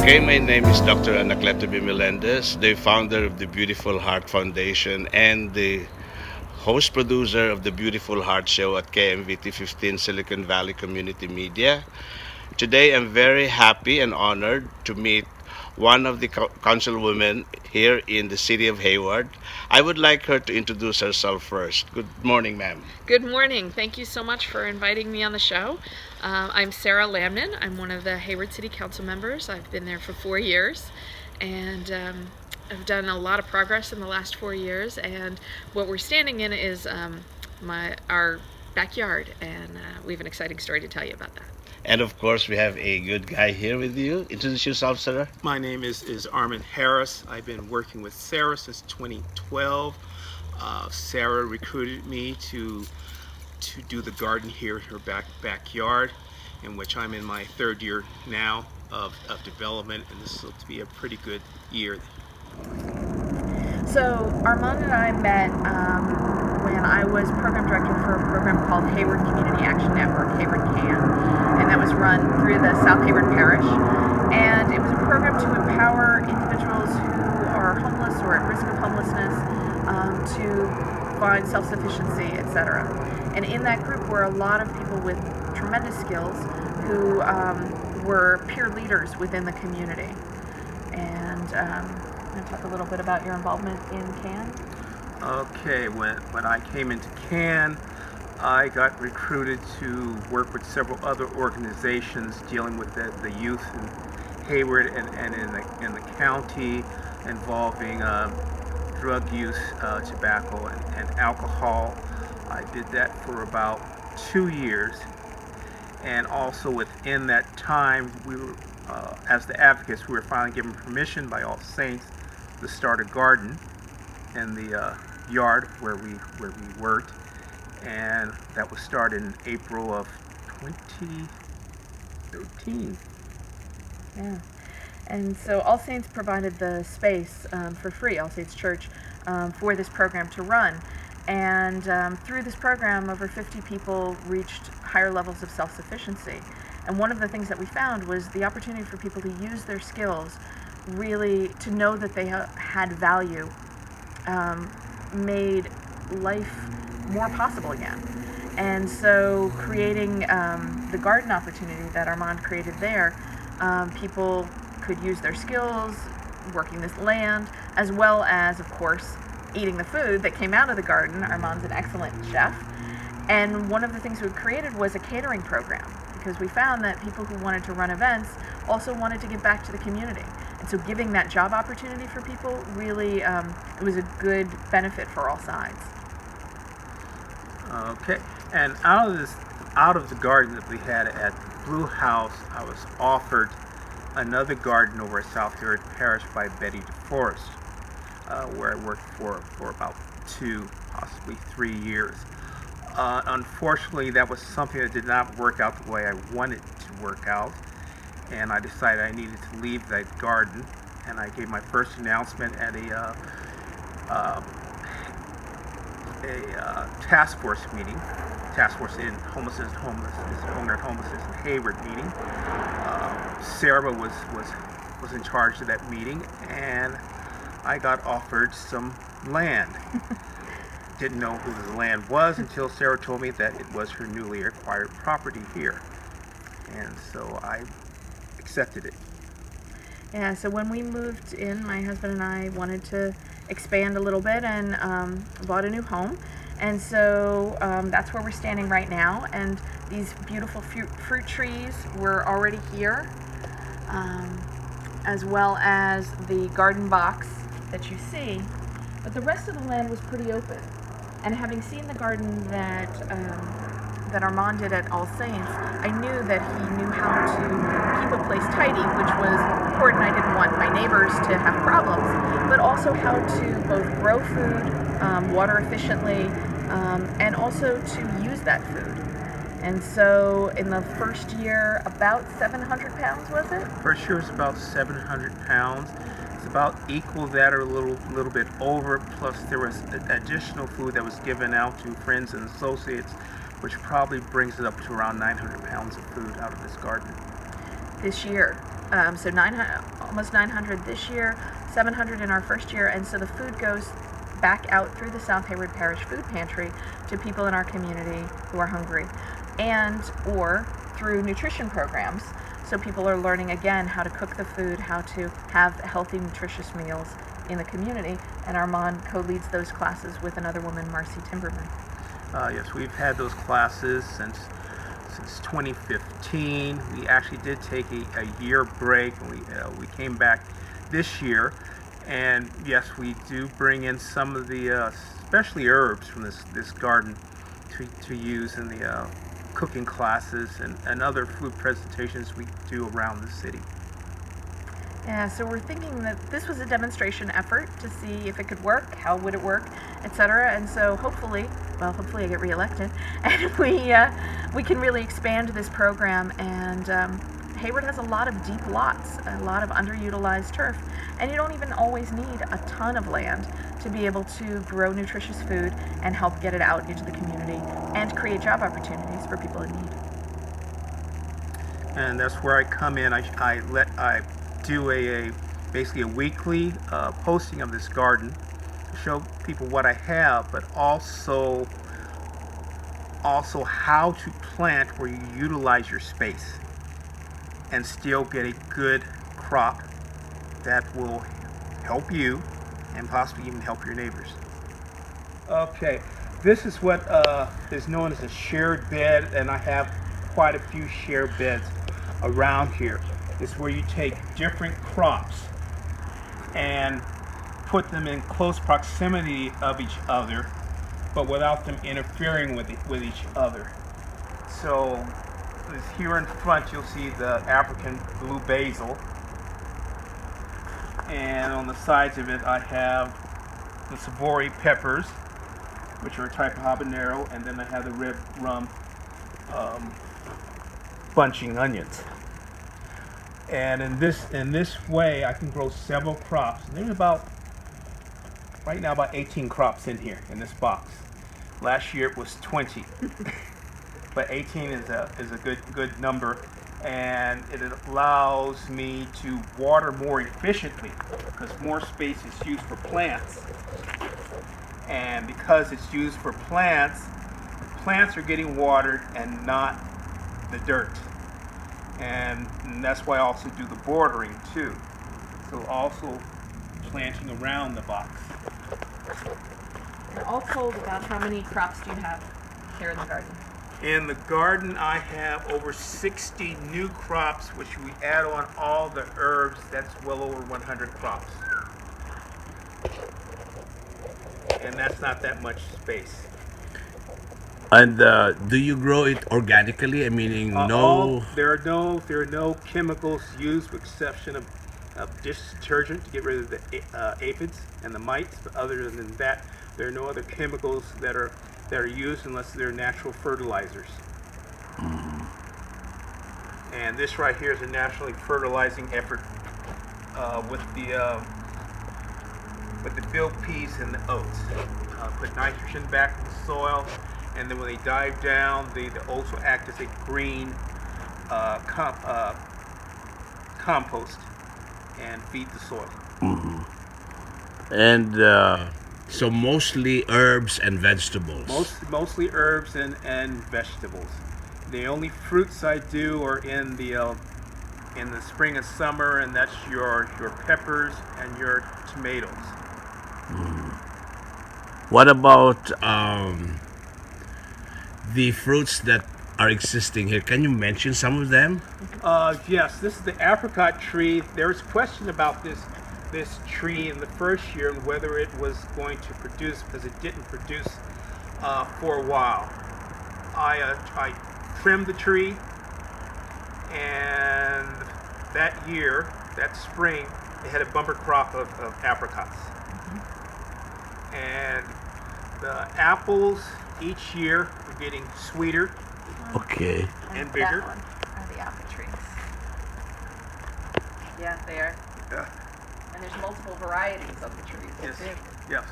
Okay, my name is Dr. Anacleto Millendez, the founder of the Beautiful Heart Foundation and the host producer of the Beautiful Heart Show at KMVT 15 Silicon Valley Community Media. Today, I'm very happy and honored to meet one of the councilwomen here in the city of Hayward. I would like her to introduce herself first. Good morning, ma'am. Good morning. Thank you so much for inviting me on the show. I'm Sara Lamnin. I'm one of the Hayward City Council members. I've been there for 4 years, and I've done a lot of progress in the last 4 years. And what we're standing in is our backyard, and we have an exciting story to tell you about that. And of course, we have a good guy here with you. Introduce yourself, sir. My name is Armand Harris. I've been working with Sara since 2012. Sara recruited me to do the garden here in her backyard, in which I'm in my third year now of development, and this looks to be a pretty good year. So Armand and I met when I was program director for a program called Hayward Community Action Network, Hayward CAN, and that was run through the South Hayward Parish. And it was a program to empower individuals who are homeless or at risk of homelessness to find self-sufficiency, etc. And in that group were a lot of people with tremendous skills who were peer leaders within the community. And I'm going to talk a little bit about your involvement in CAN. Okay, when I came into CAN, I got recruited to work with several other organizations dealing with the youth in Hayward and in the county, involving drug use, tobacco, and alcohol. I did that for about 2 years, and also within that time, we were, as the advocates, we were finally given permission by All Saints to start a garden in the yard where we worked, and that was started in April of 2013. Yeah. And so All Saints provided the space for free, All Saints Church, for this program to run. And through this program, over 50 people reached higher levels of self-sufficiency. And one of the things that we found was the opportunity for people to use their skills, really to know that they had value, made life more possible again. And so creating the garden opportunity that Armand created there, people could use their skills, working this land, as well as, of course, eating the food that came out of the garden. Armand's an excellent chef. And one of the things we created was a catering program, because we found that people who wanted to run events also wanted to give back to the community. And so giving that job opportunity for people really, it was a good benefit for all sides. Okay, and out of the garden that we had at the Blue House, I was offered another garden over at South Hayward Parish by Betty DeForest, where I worked for about 2, possibly 3 years. Unfortunately, that was something that did not work out the way I wanted it to work out, and I decided I needed to leave that garden, and I gave my first announcement at a task force meeting, task force in homelessness in Hayward meeting. Sara was in charge of that meeting, and I got offered some land. Didn't know who the land was until Sara told me that it was her newly acquired property here, and so I accepted it. Yeah, so when we moved in, my husband and I wanted to expand a little bit and bought a new home. And so that's where we're standing right now. And these beautiful fruit trees were already here, as well as the garden box that you see. But the rest of the land was pretty open. And having seen the garden that Armand did at All Saints, I knew that he knew how to keep a place tidy, which was important. I didn't want my neighbors to have problems, but also how to both grow food, water efficiently, and also to use that food. And so in the first year, about 700 pounds, was it? First year was about 700 pounds. It's about equal that or a little bit over, plus there was additional food that was given out to friends and associates, which probably brings it up to around 900 pounds of food out of this garden. this year. So 900, almost 900 this year, 700 in our first year, and so the food goes back out through the South Hayward Parish Food Pantry to people in our community who are hungry, and or through nutrition programs. So people are learning again how to cook the food, how to have healthy, nutritious meals in the community, and Armand co-leads those classes with another woman, Marcy Timberman. Yes, we've had those classes since 2015. We actually did take a year break, and we came back this year. And yes, we do bring in some of the, especially herbs from this garden, to use in the cooking classes and other food presentations we do around the city. Yeah, so we're thinking that this was a demonstration effort to see if it could work, how would it work, etc. And so hopefully I get reelected, and we can really expand this program. And Hayward has a lot of deep lots, a lot of underutilized turf, and you don't even always need a ton of land to be able to grow nutritious food and help get it out into the community and create job opportunities for people in need. And that's where I come in. I do basically a weekly posting of this garden to show people what I have, but also how to plant where you utilize your space and still get a good crop that will help you and possibly even help your neighbors. Okay, this is what is known as a shared bed, and I have quite a few shared beds around here. It's where you take different crops and put them in close proximity of each other, but without them interfering with each other. So here in front you'll see the African blue basil, and on the sides of it I have the Savory peppers, which are a type of habanero, and then I have the red rum bunching onions. And in this way I can grow several crops. And there's right now about 18 crops in here in this box. Last year it was 20. But 18 is a good number, and it allows me to water more efficiently because more space is used for plants. And because it's used for plants, the plants are getting watered and not the dirt. And that's why I also do the bordering too. So also planting around the box. And all told, about how many crops do you have here in the garden? In the garden I have over 60 new crops, which we add on all the herbs, that's well over 100 crops. And that's not that much space. And do you grow it organically? Meaning There are no chemicals used with exception of dish detergent to get rid of the aphids and the mites. But other than that, there are no other chemicals that are used unless they're natural fertilizers. And this right here is a naturally fertilizing effort with the field peas and the oats. Put nitrogen back in the soil, and then when they dive down, the oats will act as a green compost and feed the soil. And so mostly herbs and vegetables. Mostly herbs and vegetables. The only fruits I do are in the spring and summer, and that's your peppers and your tomatoes. What about the fruits that are existing here? Can you mention some of them? Yes, this is the apricot tree. There's question about this tree in the first year and whether it was going to produce, because it didn't produce for a while. I trimmed the tree, and that spring, it had a bumper crop of apricots. And the apples each year are getting sweeter. Okay. And bigger. That one are the apple trees. Yeah, they are. Yeah. And there's multiple varieties of the trees. Yes. Too. Yes.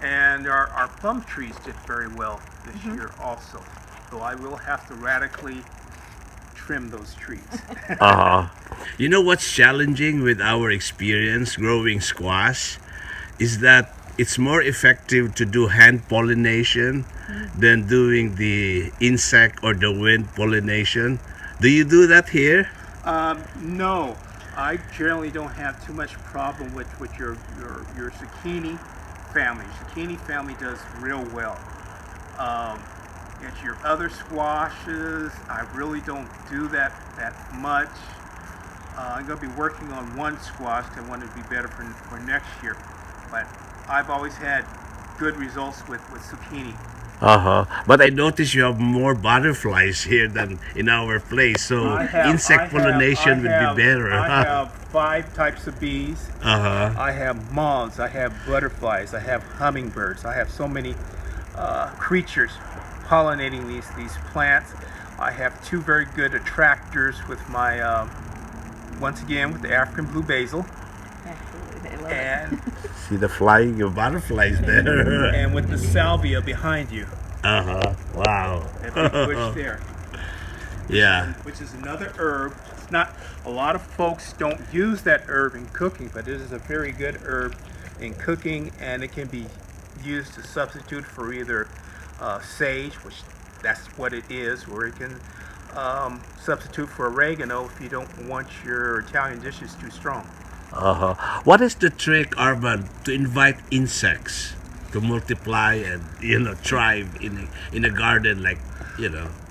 And our plum trees did very well this year also. So I will have to radically trim those trees. Uh-huh. You know what's challenging with our experience growing squash is that it's more effective to do hand pollination than doing the insect or the wind pollination. Do you do that here? No, I generally don't have too much problem with your zucchini family. Zucchini family does real well. It's your other squashes, I really don't do that much. I'm going to be working on one squash that I want to be better for next year. But I've always had good results with zucchini. Uh-huh. But I notice you have more butterflies here than in our place, so insect pollination would be better. I have 5 types of bees. Uh-huh. I have moths, I have butterflies, I have hummingbirds. I have so many creatures pollinating these plants. I have 2 very good attractors with my, once again, with the African blue basil. Absolutely, they love And See the flying butterflies there. and with the salvia behind you, Uh-huh. Wow. that big bush there, Yeah. which is another herb. It's not, a lot of folks don't use that herb in cooking, but it is a very good herb in cooking, and it can be used to substitute for either sage, which that's what it is, or it can substitute for oregano if you don't want your Italian dishes too strong. Uh-huh. What is the trick, Armand, to invite insects to multiply and thrive in a garden like.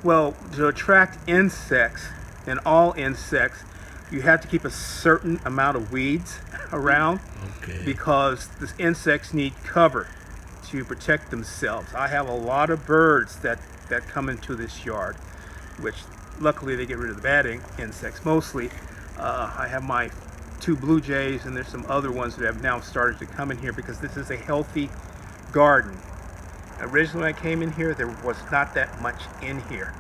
Well, to attract insects, and all insects, you have to keep a certain amount of weeds around Okay. because the insects need cover to protect themselves. I have a lot of birds that come into this yard, which luckily they get rid of the bad insects mostly. I have my 2 blue jays, and there's some other ones that have now started to come in here because this is a healthy garden. Originally when I came in here, there was not that much in here.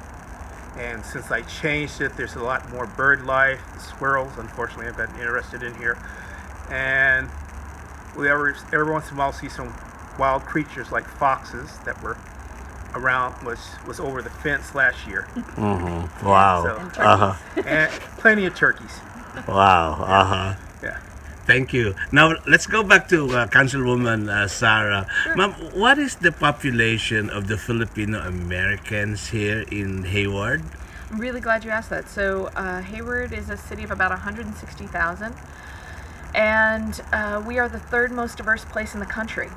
And since I changed it, there's a lot more bird life. The squirrels, unfortunately, have gotten interested in here. And we every once in a while see some wild creatures like foxes that were around, was over the fence last year. Mm-hmm. Wow. So, Uh-huh. and plenty of turkeys. Wow. Uh-huh. Yeah. Thank you. Now let's go back to Councilwoman Sara. Ma'am, what is the population of the Filipino Americans here in Hayward? I'm really glad you asked that. So Hayward is a city of about 160,000, and we are the 3rd most diverse place in the country.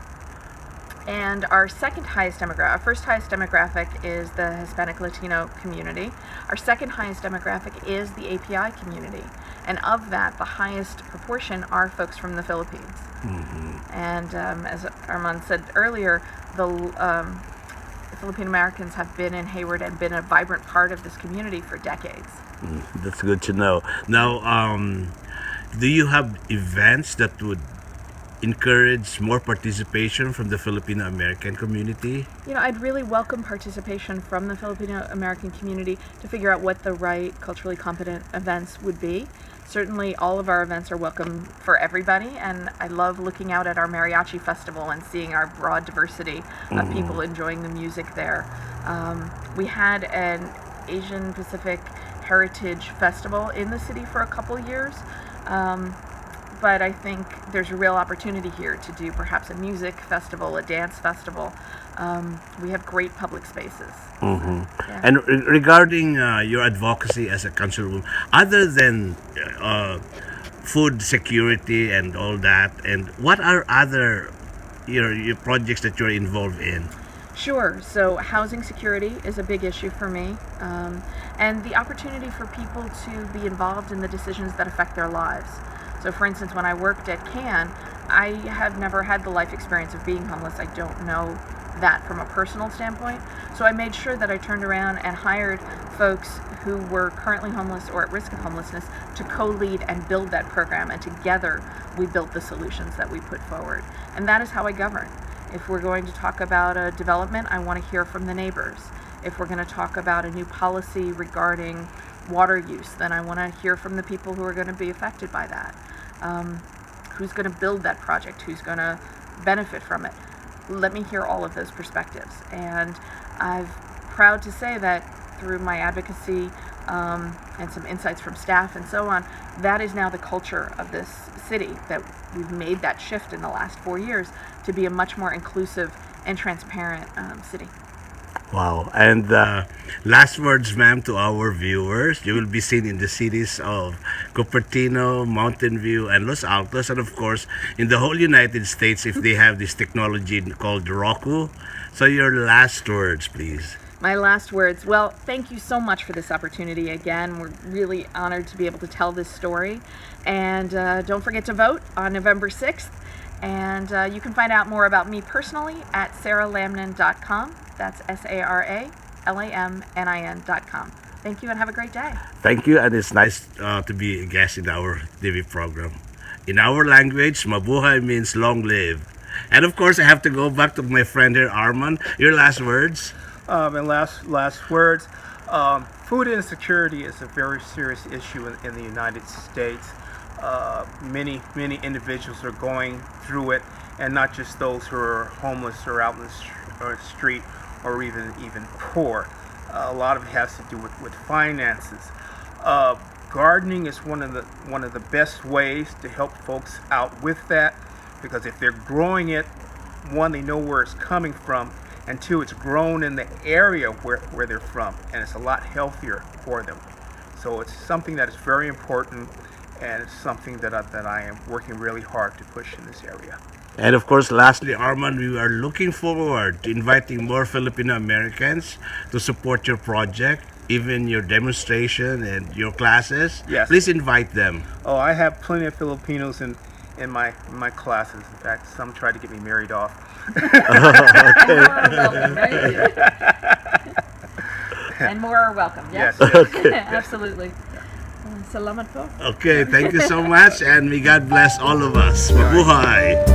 And our second highest demographic, our first highest demographic is the Hispanic Latino community. Our second highest demographic is the API community. And of that, the highest proportion are folks from the Philippines. Mm-hmm. And as Armand said earlier, the Filipino Americans have been in Hayward and been a vibrant part of this community for decades. That's good to know. Now, do you have events that would encourage more participation from the Filipino American community? I'd really welcome participation from the Filipino American community to figure out what the right culturally competent events would be. Certainly all of our events are welcome for everybody, and I love looking out at our mariachi festival and seeing our broad diversity of people enjoying the music there. We had an Asian Pacific Heritage Festival in the city for a couple years. But I think there's a real opportunity here to do perhaps a music festival, a dance festival. We have great public spaces. Mm-hmm. Yeah. And regarding your advocacy as a councilwoman, other than food security and all that, and what are other your projects that you're involved in? Sure. So housing security is a big issue for me, and the opportunity for people to be involved in the decisions that affect their lives. So for instance, when I worked at CAN, I have never had the life experience of being homeless. I don't know that from a personal standpoint. So I made sure that I turned around and hired folks who were currently homeless or at risk of homelessness to co-lead and build that program. And together we built the solutions that we put forward. And that is how I govern. If we're going to talk about a development, I want to hear from the neighbors. If we're going to talk about a new policy regarding water use, then I want to hear from the people who are going to be affected by that. Who's going to build that project? Who's going to benefit from it? Let me hear all of those perspectives. And I'm proud to say that through my advocacy and some insights from staff and so on. That is now the culture of this city, that we've made that shift in the last 4 years to be a much more inclusive and transparent city. Wow. And last words, ma'am, to our viewers. You will be seen in the cities of Cupertino, Mountain View, and Los Altos, and of course, in the whole United States if they have this technology called Roku. So your last words, please. My last words. Well, thank you so much for this opportunity again. We're really honored to be able to tell this story. And don't forget to vote on November 6th. And you can find out more about me personally at saralamnin.com. That's SARALAMNIN.com. Thank you and have a great day. Thank you, and it's nice to be a guest in our TV program. In our language, mabuhay means long live. And of course, I have to go back to my friend here, Armand. Your last words? And last words. Food insecurity is a very serious issue in the United States. Many individuals are going through it, and not just those who are homeless or out in the street or even poor. A lot of it has to do with finances. Gardening is one of the best ways to help folks out with that, because if they're growing it, one, they know where it's coming from, and two, it's grown in the area where they're from, and it's a lot healthier for them. So it's something that is very important, and it's something that I am working really hard to push in this area. And of course, lastly, Armand, we are looking forward to inviting more Filipino Americans to support your project, even your demonstration and your classes. Yes. Please invite them. Oh, I have plenty of Filipinos in my classes. In fact, some tried to get me married off. And more are welcome. Yes. Yes. Okay. Absolutely. Salamat po. Okay, thank you so much, and may God bless all of us. Mabuhay!